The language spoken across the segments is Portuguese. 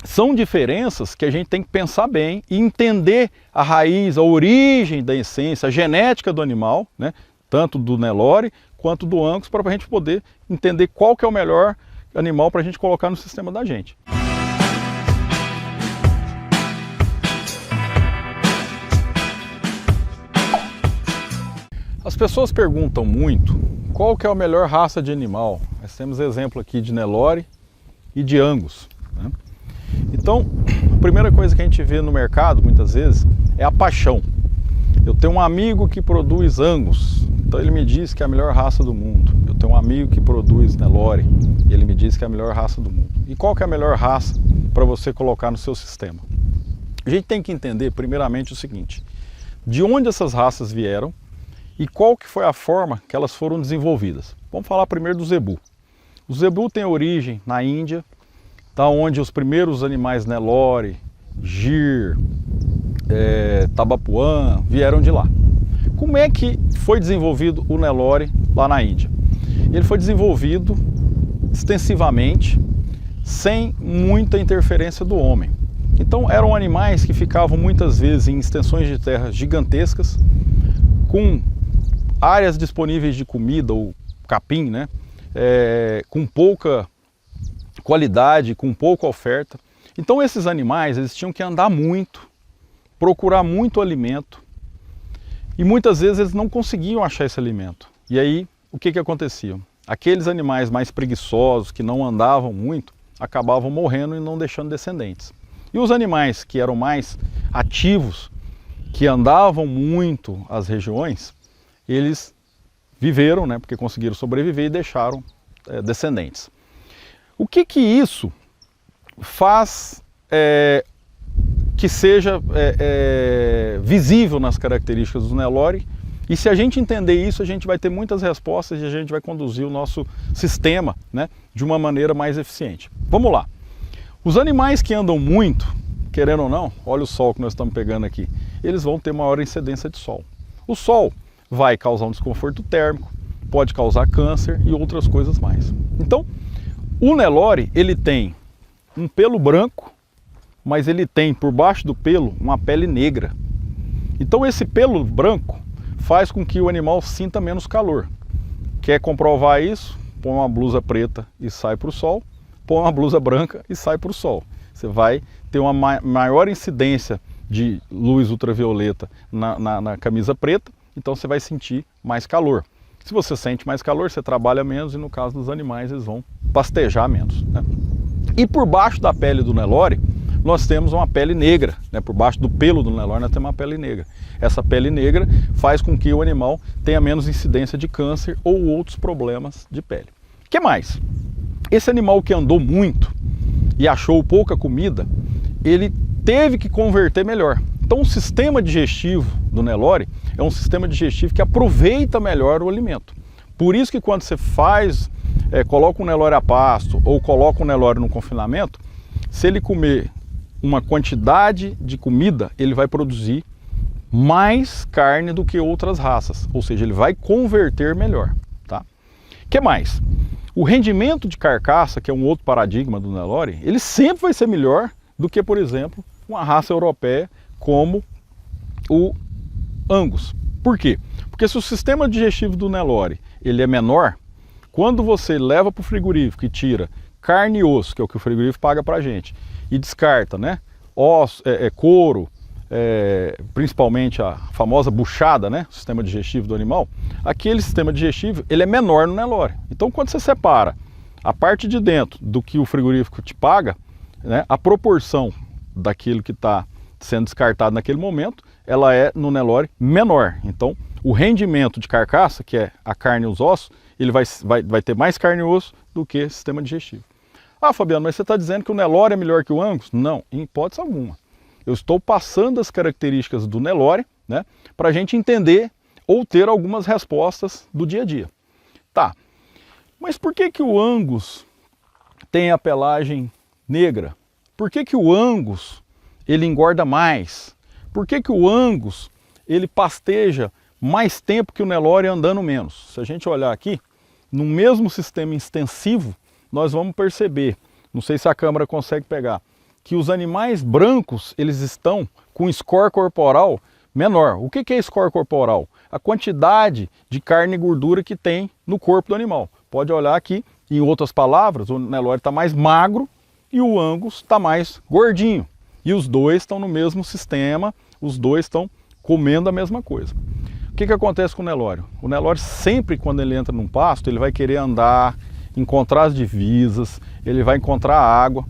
são diferenças que a gente tem que pensar bem e entender a raiz, a origem da essência, a genética do animal, né? Tanto do Nelore quanto do Angus, para a gente poder entender qual que é o melhor animal para a gente colocar no sistema da gente. As pessoas perguntam muito qual que é a melhor raça de animal. Nós temos exemplo aqui de Nelore e de Angus, né? Então, a primeira coisa que a gente vê no mercado, muitas vezes, é a paixão. Eu tenho um amigo que produz Angus, então ele me diz que é a melhor raça do mundo. Eu tenho um amigo que produz Nelore, e ele me diz que é a melhor raça do mundo. E qual que é a melhor raça para você colocar no seu sistema? A gente tem que entender, primeiramente, o seguinte: de onde essas raças vieram e qual que foi a forma que elas foram desenvolvidas. Vamos falar primeiro do Zebu. O Zebu tem origem na Índia, da onde os primeiros animais Nelore, Gir, Tabapuã vieram de lá. Como é que foi desenvolvido o Nelore lá na Índia? Ele foi desenvolvido extensivamente, sem muita interferência do homem. Então eram animais que ficavam muitas vezes em extensões de terra gigantescas, com áreas disponíveis de comida, ou capim, né? Com pouca qualidade, com pouca oferta. Então esses animais, eles tinham que andar muito, procurar muito alimento, e muitas vezes eles não conseguiam achar esse alimento. E aí, o que acontecia? Aqueles animais mais preguiçosos, que não andavam muito, acabavam morrendo e não deixando descendentes. E os animais que eram mais ativos, que andavam muito as regiões, eles viveram, né, porque conseguiram sobreviver e deixaram descendentes. O que isso faz que seja visível nas características do Nelore? E se a gente entender isso, a gente vai ter muitas respostas e a gente vai conduzir o nosso sistema, né, de uma maneira mais eficiente. Vamos lá. Os animais que andam muito, querendo ou não, olha o sol que nós estamos pegando aqui, eles vão ter maior incidência de sol. O sol vai causar um desconforto térmico, pode causar câncer e outras coisas mais. Então, o Nelore, ele tem um pelo branco, mas ele tem por baixo do pelo uma pele negra. Então esse pelo branco faz com que o animal sinta menos calor. Quer comprovar isso? Põe uma blusa preta e sai para o sol, põe uma blusa branca e sai para o sol. Você vai ter uma maior incidência de luz ultravioleta na camisa preta, então você vai sentir mais calor. Se você sente mais calor, você trabalha menos e no caso dos animais eles vão pastejar menos, né? E por baixo da pele do Nelore, nós temos uma pele negra, né? Por baixo do pelo do Nelore nós temos uma pele negra. Essa pele negra faz com que o animal tenha menos incidência de câncer ou outros problemas de pele. O que mais? Esse animal que andou muito e achou pouca comida, ele teve que converter melhor. Então o sistema digestivo do Nelore é um sistema digestivo que aproveita melhor o alimento. Por isso que quando você coloca um Nelore a pasto ou coloca um Nelore no confinamento, se ele comer uma quantidade de comida, ele vai produzir mais carne do que outras raças, ou seja, ele vai converter melhor, tá? O que mais? O rendimento de carcaça, que é um outro paradigma do Nelore, ele sempre vai ser melhor do que, por exemplo, uma raça europeia como o Angus. Por quê? Porque se o sistema digestivo do Nelore ele é menor, quando você leva para o frigorífico e tira carne e osso, que é o que o frigorífico paga para a gente, e descarta, né, osso, couro, principalmente a famosa buchada, né, sistema digestivo do animal, aquele sistema digestivo ele é menor no Nelore. Então quando você separa a parte de dentro do que o frigorífico te paga, né, a proporção daquilo que está sendo descartado naquele momento, ela é no Nelore menor. Então o rendimento de carcaça, que é a carne e os ossos, ele vai ter mais carne e osso do que sistema digestivo. Ah, Fabiano, mas você está dizendo que o Nelore é melhor que o Angus? Não, em hipótese alguma. Eu estou passando as características do Nelore, né, para a gente entender ou ter algumas respostas do dia a dia. Tá, mas por que o Angus tem a pelagem negra? Por que o Angus ele engorda mais? Por que o Angus ele pasteja mais tempo que o Nelore andando menos? Se a gente olhar aqui, no mesmo sistema extensivo, nós vamos perceber, não sei se a câmera consegue pegar, que os animais brancos eles estão com score corporal menor. O que é score corporal? A quantidade de carne e gordura que tem no corpo do animal. Pode olhar aqui, em outras palavras, o Nelore está mais magro e o Angus está mais gordinho. E os dois estão no mesmo sistema, os dois estão comendo a mesma coisa. O que acontece com o Nelore? O Nelore sempre, quando ele entra num pasto, ele vai querer andar, encontrar as divisas, ele vai encontrar água.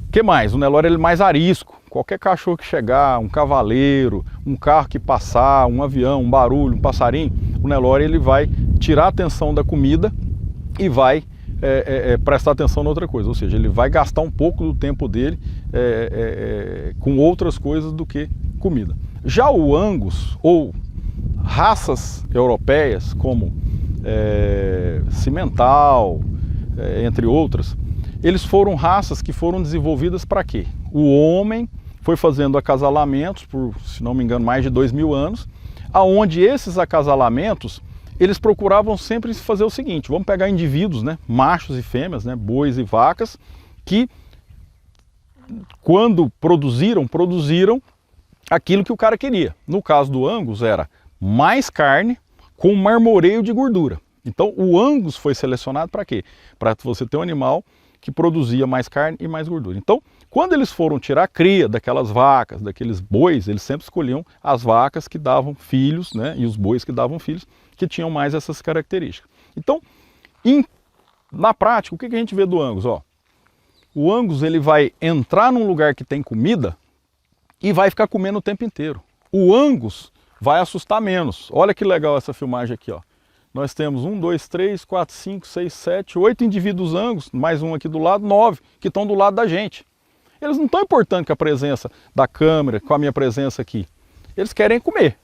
O que mais? O Nelore ele é mais arisco. Qualquer cachorro que chegar, um cavaleiro, um carro que passar, um avião, um barulho, um passarinho, o Nelore ele vai tirar a atenção da comida e vai prestar atenção na outra coisa. Ou seja, ele vai gastar um pouco do tempo dele com outras coisas do que comida. Já o Angus, ou raças europeias como Cimental, entre outras, eles foram raças que foram desenvolvidas para quê? O homem foi fazendo acasalamentos por, se não me engano, mais de 2000 anos, aonde esses acasalamentos, eles procuravam sempre fazer o seguinte: vamos pegar indivíduos, né, machos e fêmeas, né, bois e vacas, que quando produziram aquilo que o cara queria. No caso do Angus era mais carne com marmoreio de gordura. Então o Angus foi selecionado para quê? Para você ter um animal que produzia mais carne e mais gordura. Então, quando eles foram tirar a cria daquelas vacas, daqueles bois, eles sempre escolhiam as vacas que davam filhos, né, e os bois que davam filhos, que tinham mais essas características. Então, na prática, o que a gente vê do Angus? Ó, o Angus ele vai entrar num lugar que tem comida e vai ficar comendo o tempo inteiro. O Angus vai assustar menos. Olha que legal essa filmagem aqui, ó. Nós temos 1, 2, 3, 4, 5, 6, 7, 8 indivíduos Angus, mais um aqui do lado, 9, que estão do lado da gente. Eles não estão importando com a presença da câmera, com a minha presença aqui. Eles querem comer.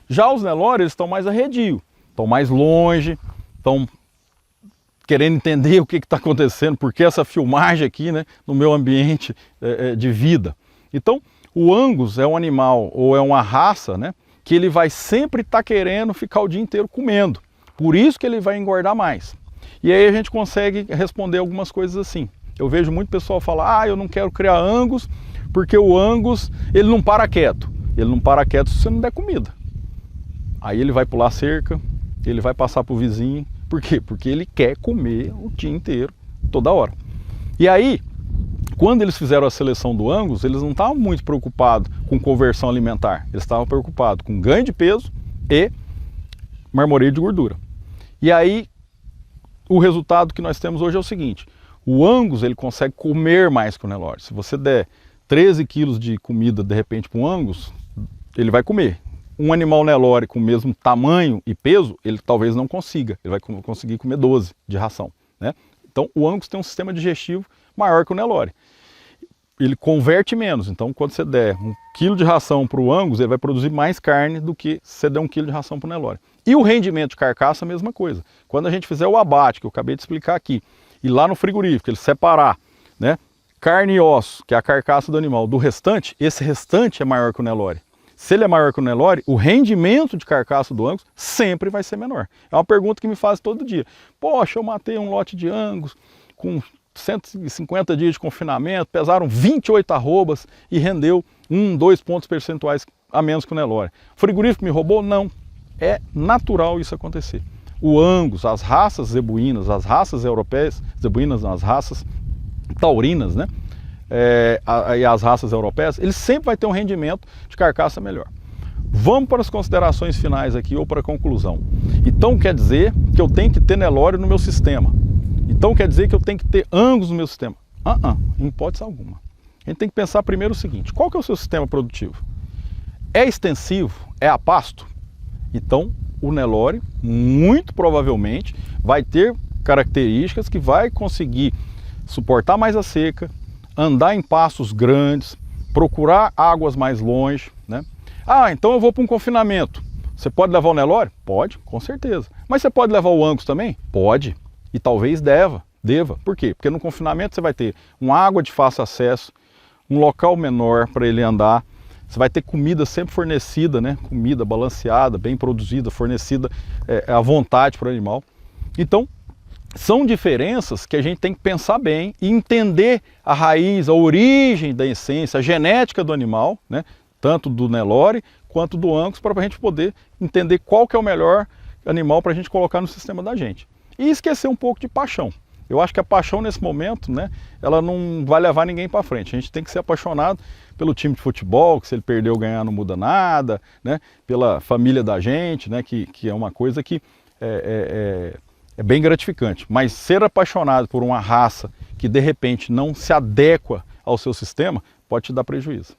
Já os Nelore, eles estão mais arredio, estão mais longe, estão querendo entender o que está acontecendo, porque essa filmagem aqui, né, no meu ambiente de vida. Então, o Angus é um animal, ou é uma raça, né, que ele vai sempre estar querendo ficar o dia inteiro comendo. Por isso que ele vai engordar mais. E aí a gente consegue responder algumas coisas assim. Eu vejo muito pessoal falar: ah, eu não quero criar Angus, porque o Angus, ele não para quieto. Ele não para quieto se você não der comida. Aí ele vai pular cerca, ele vai passar pro vizinho. Por quê? Porque ele quer comer o dia inteiro, toda hora. E aí, quando eles fizeram a seleção do Angus, eles não estavam muito preocupados com conversão alimentar. Eles estavam preocupados com ganho de peso e marmoreio de gordura. E aí, o resultado que nós temos hoje é o seguinte: o Angus ele consegue comer mais que o Nelore. Se você der 13 quilos de comida de repente para um Angus, ele vai comer. Um animal Nelore com o mesmo tamanho e peso, ele talvez não consiga. Ele vai conseguir comer 12 de ração, né? Então o Angus tem um sistema digestivo maior que o Nelore. Ele converte menos. Então quando você der 1 quilo de ração para o Angus, ele vai produzir mais carne do que se você der 1 quilo de ração para o Nelore. E o rendimento de carcaça, a mesma coisa. Quando a gente fizer o abate, que eu acabei de explicar aqui, e lá no frigorífico, ele separar, né, carne e osso, que é a carcaça do animal, do restante, esse restante é maior que o Nelore. Se ele é maior que o Nelore, o rendimento de carcaça do Angus sempre vai ser menor. É uma pergunta que me faz todo dia. Poxa, eu matei um lote de Angus com 150 dias de confinamento, pesaram 28 arrobas e rendeu 1, 2 pontos percentuais a menos que o Nelore. O frigorífico me roubou? Não. É natural isso acontecer. O Angus, as raças zebuínas, as raças europeias, zebuínas, as raças taurinas, né? E as raças europeias, ele sempre vai ter um rendimento de carcaça melhor. Vamos para as considerações finais aqui, ou para a conclusão. Então quer dizer que eu tenho que ter Nelore no meu sistema. Então quer dizer que eu tenho que ter Angus no meu sistema. Em hipótese alguma. A gente tem que pensar primeiro o seguinte: qual que é o seu sistema produtivo? É extensivo? É a pasto? Então o Nelore, muito provavelmente, vai ter características que vai conseguir suportar mais a seca, andar em pastos grandes, procurar águas mais longe, né? Ah, então eu vou para um confinamento. Você pode levar o Nelore? Pode, com certeza. Mas você pode levar o Angus também? Pode. E talvez deva. Por quê? Porque no confinamento você vai ter uma água de fácil acesso, um local menor para ele andar, você vai ter comida sempre fornecida, né? Comida balanceada, bem produzida, fornecida à vontade para o animal. Então, são diferenças que a gente tem que pensar bem e entender a raiz, a origem da essência, a genética do animal, né? Tanto do Nelore quanto do Angus, para a gente poder entender qual que é o melhor animal para a gente colocar no sistema da gente. E esquecer um pouco de paixão. Eu acho que a paixão nesse momento, né, ela não vai levar ninguém para frente. A gente tem que ser apaixonado pelo time de futebol, que se ele perder ou ganhar não muda nada, né, pela família da gente, né, que é uma coisa que é bem gratificante. Mas ser apaixonado por uma raça que de repente não se adequa ao seu sistema pode te dar prejuízo.